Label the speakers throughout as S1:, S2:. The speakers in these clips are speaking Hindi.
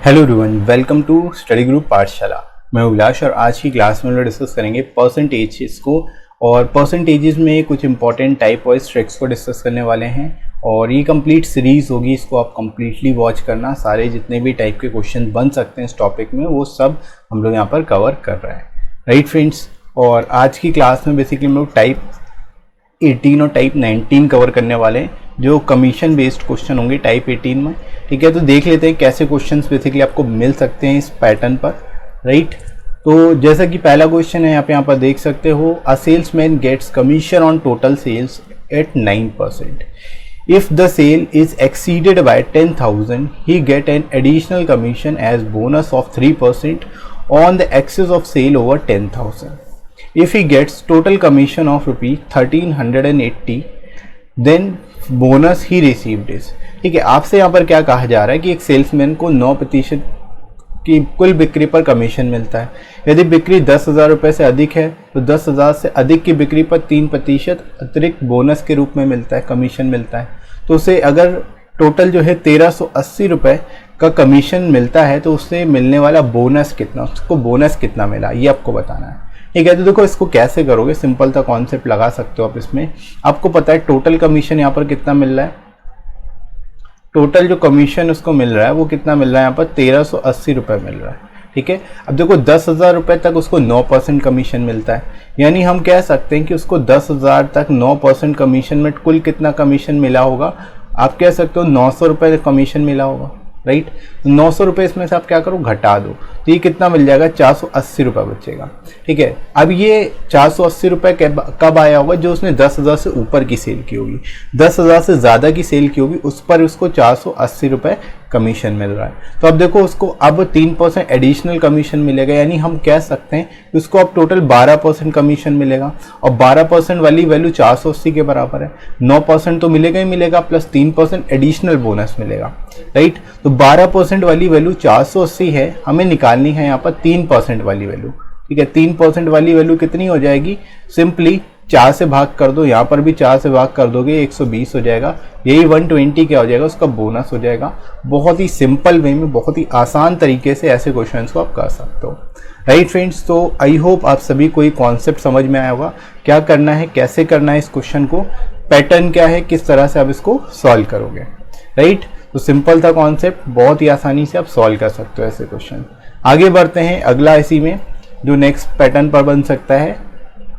S1: Hello everyone, welcome to study group Pathshala. मैं उल्लास और आज की क्लास में हम लोग डिस्कस करेंगे परसेंटेजेस को। और परसेंटेजेस में कुछ इंपॉर्टेंट टाइप वाइज ट्रिक्स को डिस्कस करने वाले हैं और ये कंप्लीट सीरीज़ होगी। इसको आप कंप्लीटली वॉच करना। सारे जितने भी टाइप के क्वेश्चन बन सकते हैं इस टॉपिक में वो सब हम लोग यहाँ पर कवर कर रहे हैं, राइट फ्रेंड्स। और आज की क्लास में बेसिकली हम लोग टाइप 18 और टाइप 19 कवर करने वाले हैं, जो कमीशन बेस्ड क्वेश्चन होंगे टाइप 18 में। ठीक है, तो देख लेते हैं कैसे क्वेश्चंस बेसिकली आपको मिल सकते हैं इस पैटर्न पर, राइट। तो जैसा कि पहला क्वेश्चन है यहाँ पर देख सकते हो, a salesman gets commission on total sales at 9%। If the sale is exceeded by 10,000 he get an additional commission as bonus of 3% on the excess of sale over 10,000। If he gets total commission of ₹1380, then bonus he received is। ठीक है, आपसे यहाँ पर क्या कहा जा रहा है कि एक सेल्समैन को 9% की कुल बिक्री पर कमीशन मिलता है। यदि बिक्री 10,000 रुपये से अधिक है तो 10,000 से अधिक की बिक्री पर 3% अतिरिक्त बोनस के रूप में मिलता है, कमीशन मिलता है। तो उसे अगर टोटल जो है 1380 रुपये का कमीशन मिलता है तो उससे मिलने वाला बोनस कितना, उसको बोनस कितना मिला ये आपको बताना है। ठीक है, तो देखो इसको कैसे करोगे, सिंपल सा कॉन्सेप्ट लगा सकते हो आप इसमें। आपको पता है टोटल कमीशन यहाँ पर कितना मिल रहा है, टोटल जो कमीशन उसको मिल रहा है वो कितना मिल रहा है, यहाँ पर 1380 रुपये मिल रहा है। ठीक है, अब देखो 10,000 रुपये तक उसको 9% कमीशन मिलता है, यानी हम कह सकते हैं कि उसको 10,000 तक 9% कमीशन में कुल कितना कमीशन मिला होगा, आप कह सकते हो 900 रुपये कमीशन मिला होगा, राइट। तो 900 रुपये इसमें से आप क्या करो, घटा दो, तो ये कितना मिल जाएगा, 480 रुपये बचेगा। ठीक है, अब ये 480 रुपये कब आया होगा, जो उसने 10,000 से ऊपर की सेल की होगी। 10,000 से ज़्यादा की सेल की होगी उस पर उसको 480 रुपये कमीशन मिल रहा है। तो अब देखो उसको अब 3% एडिशनल कमीशन मिलेगा, यानी हम कह सकते हैं कि उसको अब टोटल 12% कमीशन मिलेगा। और 12% वाली वैल्यू 480 के बराबर है। 9% तो मिलेगा ही मिलेगा, प्लस 3% एडिशनल बोनस मिलेगा, राइट। तो 12% वाली वैल्यू 480 है, हमें निकालनी है यहाँ पर 3% वाली वैल्यू। ठीक है, 3% वाली वैल्यू कितनी हो जाएगी, सिंपली 4 से भाग कर दो, यहाँ पर भी 4 से भाग कर दोगे 120 हो जाएगा, यही 120 क्या हो जाएगा, उसका बोनस हो जाएगा। बहुत ही सिंपल वे में, बहुत ही आसान तरीके से ऐसे क्वेश्चंस को आप कर सकते हो, राइट फ्रेंड्स। तो आई होप आप सभी को ये कॉन्सेप्ट समझ में आया होगा, क्या करना है, कैसे करना है इस क्वेश्चन को, पैटर्न क्या है, किस तरह से आप इसको सॉल्व करोगे, राइट। तो सिंपल था कॉन्सेप्ट, बहुत ही आसानी से आप सॉल्व कर सकते हो ऐसे क्वेश्चन। आगे बढ़ते हैं अगला इसी में, जो नेक्स्ट पैटर्न पर बन सकता है।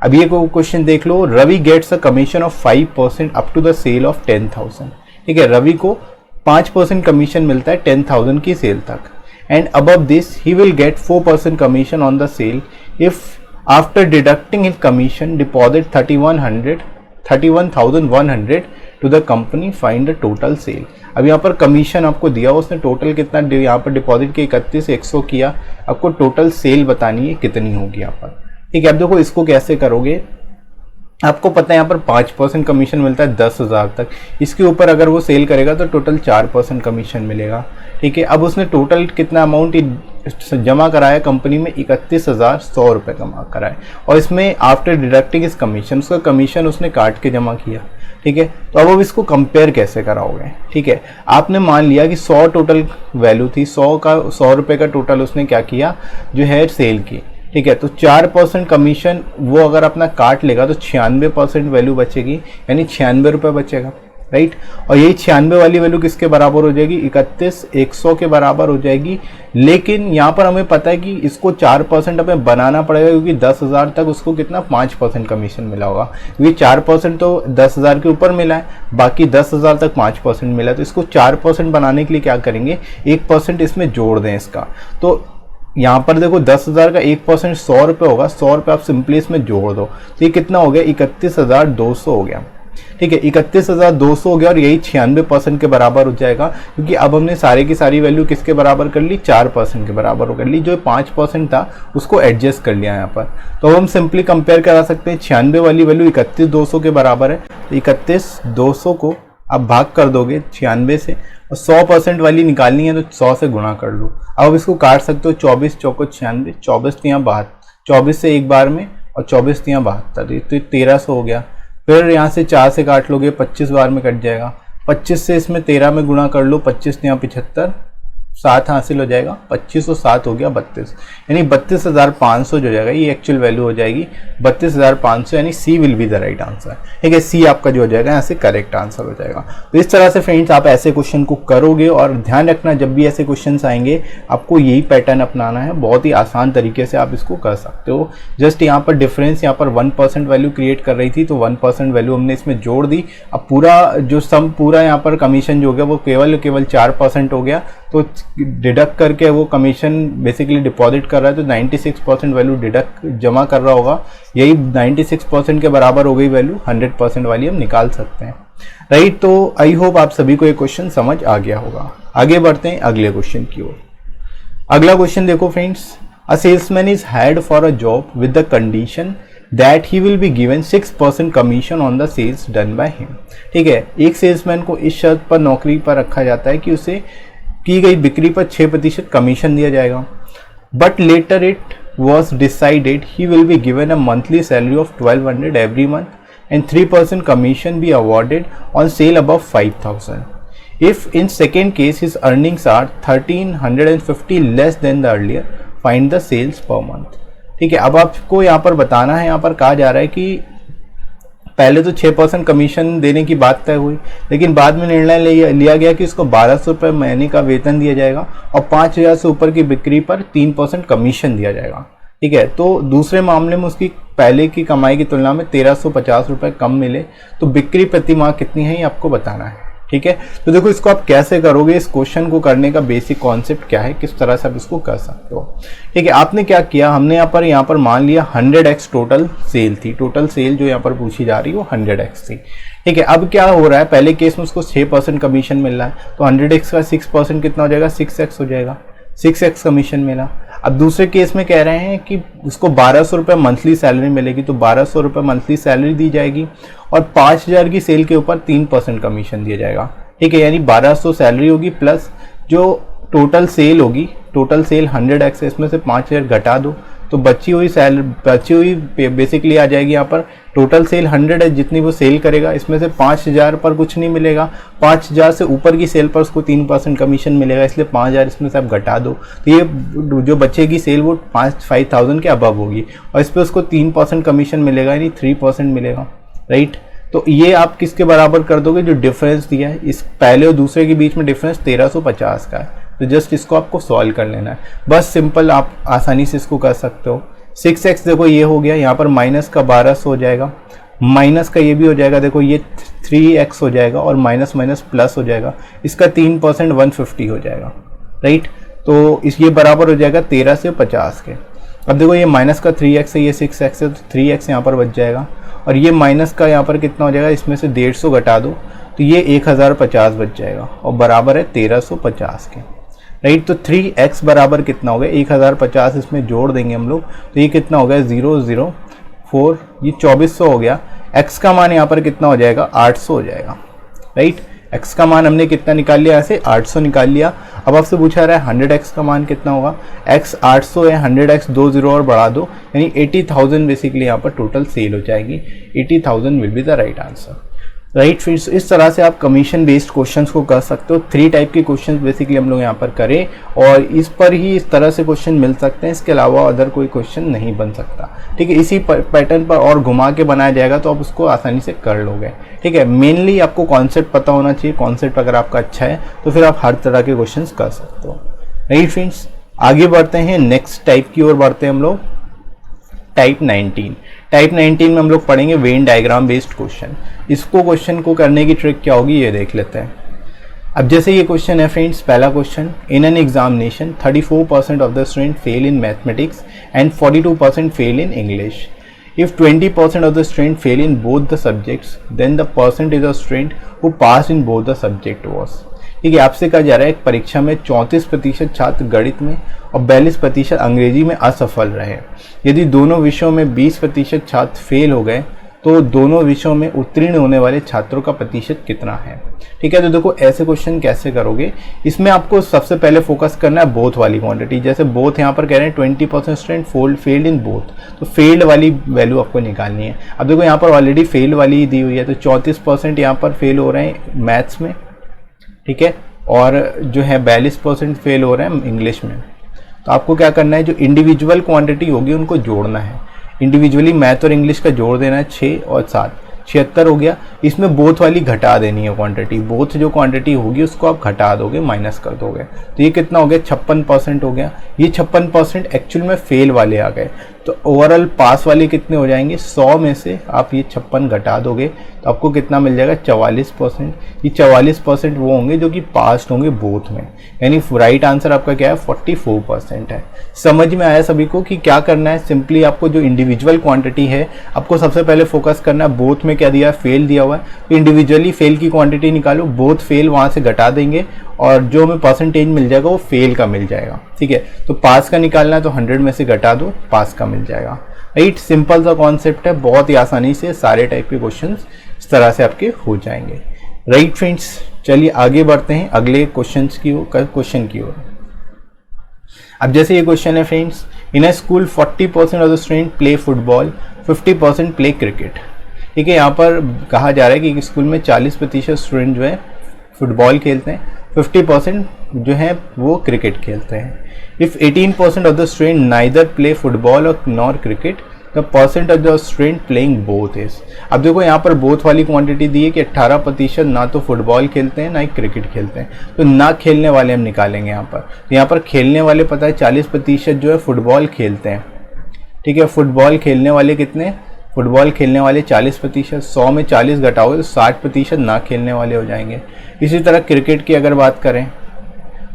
S1: अब ये को क्वेश्चन देख लो, Ravi gets a commission of 5% up to the sale of 10,000। ठीक है, रवि को 5% कमीशन मिलता है 10,000 की सेल तक, and above this he will get 4% commission on the sale if after deducting his commission deposit 31,100 to the company, find the total sale. अब यहाँ पर कमीशन आपको दिया, उसने टोटल कितना यहाँ पर डिपॉजिट के 31,100 किया, आपको टोटल सेल बतानी है कितनी होगी यहाँ पर। ठीक है, अब देखो इसको कैसे करोगे, आपको पता है यहाँ पर 5% कमीशन मिलता है 10,000 तक, इसके ऊपर अगर वो सेल करेगा तो टोटल 4% कमीशन मिलेगा। ठीक है, अब उसने टोटल कितना अमाउंट जमा कराया कंपनी में, 31,100 रुपये जमा कराए, और इसमें आफ्टर डिडक्टिंग इस कमीशन, उसका कमीशन उसने काट के जमा किया। ठीक है, तो अब इसको कंपेयर कैसे कराओगे। ठीक है, आपने मान लिया कि 100 टोटल वैल्यू थी, 100 रुपये का टोटल उसने क्या किया, जो है सेल की। ठीक है, तो 4% कमीशन वो अगर अपना काट लेगा तो 96% वैल्यू बचेगी, यानी 96 रुपये बचेगा, राइट। और यही 96 वाली वैल्यू किसके बराबर हो जाएगी, 31,100 के बराबर हो जाएगी। लेकिन यहाँ पर हमें पता है कि इसको 4% हमें बनाना पड़ेगा, क्योंकि 10,000 तक उसको कितना 5% कमीशन मिला होगा, क्योंकि 4% तो 10,000 के ऊपर मिला है, बाकी 10,000 तक 5% मिला है। तो इसको 4% बनाने के लिए क्या करेंगे, 1% इसमें जोड़ दें इसका। तो यहाँ पर देखो 10,000 का 1% 100 रुपये होगा, 100 रुपये आप सिंपली इसमें जोड़ दो, तो ये कितना हो गया, 31,200 हो गया। ठीक है, 31,200 हो गया, और यही 96% के बराबर हो जाएगा, क्योंकि अब हमने सारे की सारी वैल्यू किसके बराबर कर ली, 4% के बराबर कर ली, जो 5% था उसको एडजस्ट कर लिया यहाँ पर। तो अब हम सिंपली कंपेयर करा सकते हैं, 96 वाली वैल्यू 31,200 के बराबर है, तो 31,200 को आप भाग कर दोगे 96 से, और 100% वाली निकालनी है तो 100 से गुणा कर लो। अब इसको काट सकते हो, 24 चौको 96, 24 तियाँ 72, 24 से एक बार में, और 24 तियाँ 72, तो 1300 हो गया। फिर यहाँ से 4 से काट लोगे, 25 बार में कट जाएगा। 25 से इसमें 13 में गुणा कर लो, 25 तियाँ 75, 7 हासिल हो जाएगा, 25 और 7 हो गया 32, यानी 32,500 जो हो जाएगा ये एक्चुअल वैल्यू हो जाएगी 32,500, यानी C will be the right answer. ठीक है, सी आपका जो हो जाएगा यहाँ से करेक्ट आंसर हो जाएगा। तो इस तरह से फ्रेंड्स आप ऐसे क्वेश्चन को करोगे, और ध्यान रखना जब भी ऐसे क्वेश्चन आएंगे आपको यही पैटर्न अपनाना है, बहुत ही आसान तरीके से आप इसको कर सकते हो। जस्ट यहाँ पर डिफरेंस यहाँ पर 1% वैल्यू क्रिएट कर रही थी, तो 1% वैल्यू हमने इसमें जोड़ दी। अब पूरा जो सम पूरा यहाँ पर कमीशन जो हो गया वो केवल 4% हो गया, तो डिडक्ट करके वो कमीशन बेसिकली डिपॉजिट कर रहा है, तो 96% वैल्यू डिडक्ट जमा कर रहा होगा, यही 96% के बराबर हो गई वैल्यू, 100% वाली हम निकाल सकते हैं, राइट। तो आई होप आप सभी को ये क्वेश्चन समझ आ गया होगा। आगे बढ़ते हैं अगले क्वेश्चन की ओर। अगला क्वेश्चन देखो friends, a salesman is hired for a job with the condition that he will be given 6% commission on the sales done by him. ठीक है, एक सेल्समैन को इस शर्त पर नौकरी पर रखा जाता है कि उसे की गई बिक्री पर 6% कमीशन दिया जाएगा, but later it was decided he will be given a monthly salary of 1200 every month and 3% commission be awarded on sale above 5000. If in second case his earnings are 1350 less than the earlier, find the sales per month. ठीक है, अब आपको यहाँ पर बताना है, यहाँ पर कहा जा रहा है कि पहले तो 6% कमीशन देने की बात तय हुई, लेकिन बाद में निर्णय लिया गया कि इसको 1200 रुपये महीने का वेतन दिया जाएगा और 5000 से ऊपर की बिक्री पर 3% कमीशन दिया जाएगा। ठीक है, तो दूसरे मामले में उसकी पहले की कमाई की तुलना में 1350 रुपये कम मिले, तो बिक्री प्रति माह कितनी है ये आपको बताना है। ठीक है, तो देखो इसको आप कैसे करोगे, इस क्वेश्चन को करने का बेसिक कॉन्सेप्ट क्या है, किस तरह से आप इसको कर सकते हो। ठीक है, आपने क्या किया, हमने यहाँ पर मान लिया 100x टोटल सेल थी, टोटल सेल जो यहाँ पर पूछी जा रही है वो 100x थी। ठीक है, अब क्या हो रहा है, पहले केस में उसको 6% कमीशन मिल रहा है, तो 100x का 6% कितना हो जाएगा, 6x हो जाएगा, 6x कमीशन मिला। अब दूसरे केस में कह रहे हैं कि उसको 1200 रुपये मंथली सैलरी मिलेगी, तो 1200 रुपये मंथली सैलरी दी जाएगी और 5000 की सेल के ऊपर 3% कमीशन दिया जाएगा। ठीक है, यानी 1200 सैलरी होगी प्लस जो टोटल सेल होगी, टोटल सेल 100x है, इसमें से 5000 घटा दो तो बची हुई बेसिकली आ जाएगी। यहाँ पर टोटल सेल 100 है, जितनी वो सेल करेगा इसमें से 5000 पर कुछ नहीं मिलेगा, 5000 से ऊपर की सेल पर उसको 3% कमीशन मिलेगा, इसलिए 5000 इसमें से आप घटा दो तो ये जो बचेगी सेल वो 5000 के अबव होगी और इस पर उसको 3% कमीशन मिलेगा, यानी 3% मिलेगा, राइट। तो ये आप किसके बराबर कर दोगे, जो डिफरेंस दिया है इस पहले और दूसरे के बीच में डिफरेंस 1350 का है, तो जस्ट इसको आपको सॉल्व कर लेना है, बस सिंपल, आप आसानी से इसको कर सकते हो। 6x देखो ये हो गया, यहाँ पर माइनस का 1200 हो जाएगा, माइनस का ये भी हो जाएगा, देखो ये 3x हो जाएगा और माइनस माइनस प्लस हो जाएगा, इसका 3% 150 हो जाएगा, राइट। तो ये बराबर हो जाएगा 13 से 50 के। अब देखो ये माइनस का 3x है, ये 6x है, तो 3x यहाँ पर बच जाएगा और ये माइनस का यहाँ पर कितना हो जाएगा, इसमें से 150 घटा दो तो ये 1050 बच जाएगा और बराबर है 1350 के, राइट। तो 3x बराबर कितना हो गया, 1050 इसमें जोड़ देंगे हम लोग तो ये कितना हो गया 004, ये 2400 हो गया। x का मान यहाँ पर कितना हो जाएगा, 800 हो जाएगा, राइट। x का मान हमने कितना निकाल लिया, ऐसे 800 निकाल लिया। अब आपसे पूछा रहा है 100x का मान कितना होगा, x 800 है, 100x 2 0 और बढ़ा दो, यानी 80,000 बेसिकली यहाँ पर टोटल सेल हो जाएगी, 80,000 will be the right answer, right. फिर इस तरह से आप कमीशन बेस्ड क्वेश्चंस को कर सकते हो। 3 टाइप के क्वेश्चंस बेसिकली हम लोग यहाँ पर करें और इस पर ही इस तरह से क्वेश्चन मिल सकते हैं, इसके अलावा अदर कोई क्वेश्चन नहीं बन सकता। ठीक है, इसी पैटर्न पर और घुमा के बनाया जाएगा तो आप उसको आसानी से कर लोगे। ठीक है, मेनली आपको कॉन्सेप्ट पता होना चाहिए, कॉन्सेप्ट अगर आपका अच्छा है तो फिर आप हर तरह के क्वेश्चन कर सकते हो, राइट फ्रेंड्स। आगे बढ़ते हैं, नेक्स्ट टाइप की ओर बढ़ते हैं हम लोग, टाइप 19। टाइप 19 में हम लोग पढ़ेंगे वेन डायग्राम बेस्ड क्वेश्चन। इसको क्वेश्चन को करने की ट्रिक क्या होगी ये देख लेते हैं। अब जैसे ये क्वेश्चन है फ्रेंड्स, पहला question, in an examination 34% of the student fail in mathematics and 42% fail in English. If 20% of the student fail in both the subjects, then the percentage of student who passed in both the subject was। ठीक है, आपसे कहा जा रहा है एक परीक्षा में 34% छात्र गणित में और 42% अंग्रेजी में असफल रहे। यदि दोनों विषयों में 20% छात्र फेल हो गए तो दोनों विषयों में उत्तीर्ण होने वाले छात्रों का प्रतिशत कितना है। ठीक है, तो देखो ऐसे क्वेश्चन कैसे करोगे, इसमें आपको सबसे पहले फोकस करना है बोथ वाली क्वांटिटी। जैसे बोथ यहाँ पर कह रहे हैं 20% स्टूडेंट फेल्ड इन बोथ, तो फेल्ड वाली वैल्यू आपको निकालनी है। अब देखो यहाँ पर ऑलरेडी फेल्ड वाली दी हुई है, तो 34% यहाँ पर फेल हो रहे हैं मैथ्स में, ठीक है, और जो है 42% फेल हो रहे हैं इंग्लिश में। तो आपको क्या करना है, जो इंडिविजुअल क्वांटिटी होगी उनको जोड़ना है। इंडिविजुअली मैथ और इंग्लिश का जोड़ देना है 6 और 7, 76 हो गया। इसमें बोथ वाली घटा देनी है क्वांटिटी, बोथ जो क्वांटिटी होगी उसको आप घटा दोगे, माइनस कर दोगे। तो ये कितना हो गया, 56% हो गया। ये 56% एक्चुअल में फेल वाले आ गए। तो ओवरऑल पास वाले कितने हो जाएंगे, 100 में से आप ये 56 घटा दोगे तो आपको कितना मिल जाएगा, 44%। ये 44% वो होंगे जो कि पास होंगे बोथ में, यानी राइट आंसर आपका क्या है, 44% है। समझ में आया सभी को कि क्या करना है? सिंपली आपको जो इंडिविजुअल क्वांटिटी है आपको सबसे पहले फोकस करना है। बोथ में क्या दिया है, फेल दिया हुआ है, तो इंडिविजुअली फेल की क्वांटिटी निकालो, बोथ फेल वहाँ से घटा देंगे और जो हमें परसेंटेज मिल जाएगा वो फेल का मिल जाएगा। ठीक है, तो पास का निकालना है तो 100 में से घटा दो, पास का मिल जाएगा। राइट, सिंपल सा कॉन्सेप्ट है, बहुत ही आसानी से सारे टाइप के क्वेश्चंस इस तरह से आपके हो जाएंगे। राइट फ्रेंड्स, चलिए आगे बढ़ते हैं अगले क्वेश्चन की ओर। अब जैसे ये क्वेश्चन है friends, in a school 40% of the student play football, 50% play cricket. ठीक है, यहाँ पर कहा जा रहा है कि स्कूल में 40% स्टूडेंट जो है फुटबॉल खेलते हैं, 50% जो है वो क्रिकेट खेलते हैं। If 18% of the student neither play football और nor cricket, the percent of the student playing both is. अब देखो यहाँ पर बोथ वाली क्वांटिटी दी है कि 18% ना तो फुटबॉल खेलते हैं ना ही क्रिकेट खेलते हैं, तो ना खेलने वाले हम निकालेंगे यहाँ पर। तो यहाँ पर खेलने वाले पता है 40% जो है फुटबॉल खेलते हैं। ठीक है, फुटबॉल खेलने वाले कितने, फुटबॉल खेलने वाले 40%, 100 में 40 घटाओगे तो 60% ना खेलने वाले हो जाएंगे। इसी तरह क्रिकेट की अगर बात करें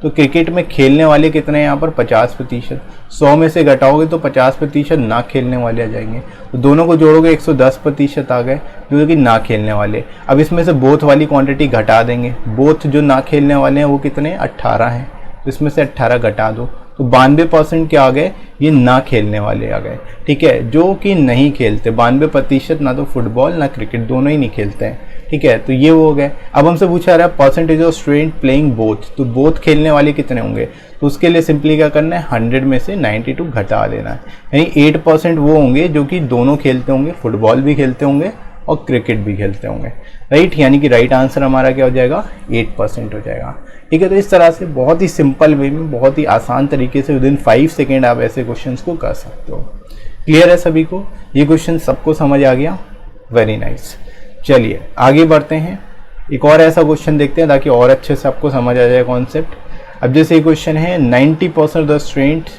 S1: तो क्रिकेट में खेलने वाले कितने हैं यहाँ पर, 50%, 100 में से घटाओगे तो 50% ना खेलने वाले आ जाएंगे। तो दोनों को जोड़ोगे 110% आ गए जो कि ना खेलने वाले। अब इसमें से बोथ वाली क्वांटिटी घटा देंगे, बोथ जो ना खेलने वाले हैं वो कितने, 18 हैं, तो इसमें से 18 घटा दो तो 92% क्या आ गए, ये ना खेलने वाले आ गए। ठीक है, जो कि नहीं खेलते 92% ना तो फुटबॉल ना क्रिकेट, दोनों ही नहीं खेलते हैं। ठीक है, तो ये वो हो गए। अब हमसे पूछा रहा है percentage of student playing both, तो बोथ खेलने वाले कितने होंगे, तो उसके लिए सिंपली क्या करना है, 100 में से 92 घटा देना है, यानी 8% वो होंगे जो कि दोनों खेलते होंगे, फुटबॉल भी खेलते होंगे और क्रिकेट भी खेलते होंगे। राइट, यानी कि राइट आंसर हमारा क्या हो जाएगा, 8% हो जाएगा। ठीक है, तो इस तरह से बहुत ही सिंपल वे में, बहुत ही आसान तरीके से विदिन 5 सेकेंड आप ऐसे क्वेश्चंस को कर सकते हो। क्लियर है सभी को, ये क्वेश्चन सबको समझ आ गया, वेरी नाइस। चलिए आगे बढ़ते हैं, एक और ऐसा क्वेश्चन देखते हैं ताकि और अच्छे से आपको समझ आ जाए कॉन्सेप्ट। अब जैसे ये क्वेश्चन है, 90% of the student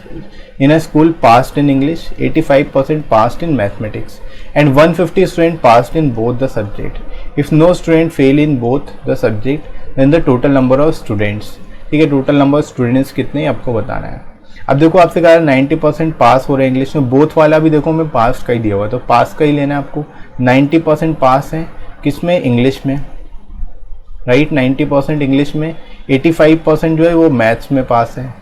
S1: in a school passed in English, 85% passed in mathematics and 150 student passed in both the subject. If no student fail in both the subject then the total number of students. ठीक है, टोटल नंबर ऑफ स्टूडेंट्स कितने आपको बताना है। अब देखो आपसे कहा 90% पास हो रहे हैं इंग्लिश में, बोथ वाला भी देखो मैं पास का ही दिया हुआ है, तो पास का ही लेना है आपको। 90% पास है किसमें, इंग्लिश में। राइट, 90% इंग्लिश में, 85% जो है वो मैथ्स में पास है।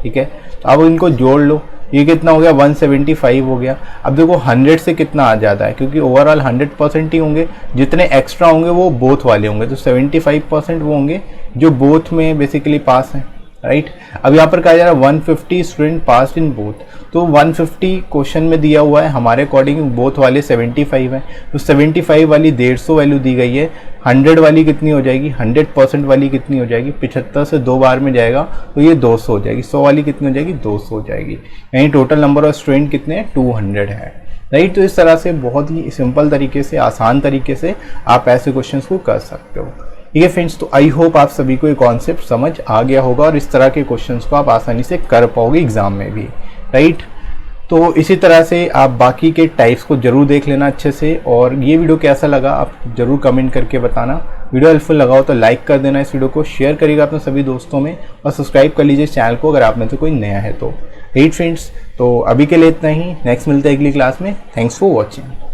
S1: ठीक है, तो अब इनको जोड़ लो, ये कितना हो गया, 175 हो गया। अब देखो 100 से कितना आ जाता है, क्योंकि ओवरऑल 100% ही होंगे, जितने एक्स्ट्रा होंगे वो बोथ वाले होंगे, तो 75% वो होंगे जो बोथ में बेसिकली पास हैं। राइट, अब यहाँ पर कहा जा रहा है 150 स्टूडेंट पास इन बोथ, तो 150 क्वेश्चन में दिया हुआ है, हमारे अकॉर्डिंग बोथ वाले 75 है, तो 75 वाली 150 वैल्यू दी गई है। 100 वाली कितनी हो जाएगी, 100% वाली कितनी हो जाएगी, 75 से 2 बार में जाएगा तो ये 200 हो जाएगी। 100 वाली कितनी हो जाएगी, 200 हो जाएगी, यानी टोटल नंबर ऑफ स्टूडेंट कितने हैं, 200 है। राइट, तो इस तरह से बहुत ही सिंपल तरीके से, आसान तरीके से आप ऐसे क्वेश्चन को कर सकते हो। ठीक है फ्रेंड्स, तो आई होप आप सभी को ये कॉन्सेप्ट समझ आ गया होगा और इस तरह के क्वेश्चंस को आप आसानी से कर पाओगे एग्जाम में भी। राइट, तो इसी तरह से आप बाकी के टाइप्स को जरूर देख लेना अच्छे से, और ये वीडियो कैसा लगा आप जरूर कमेंट करके बताना। वीडियो हेल्पफुल लगा हो तो लाइक कर देना, इस वीडियो को शेयर करिएगा अपने सभी दोस्तों में, और सब्सक्राइब कर लीजिए चैनल को अगर आप में से कोई नया है तो। राइट फ्रेंड्स, तो अभी के लिए इतना ही, नेक्स्ट मिलते हैं अगली क्लास में। Thanks for watching.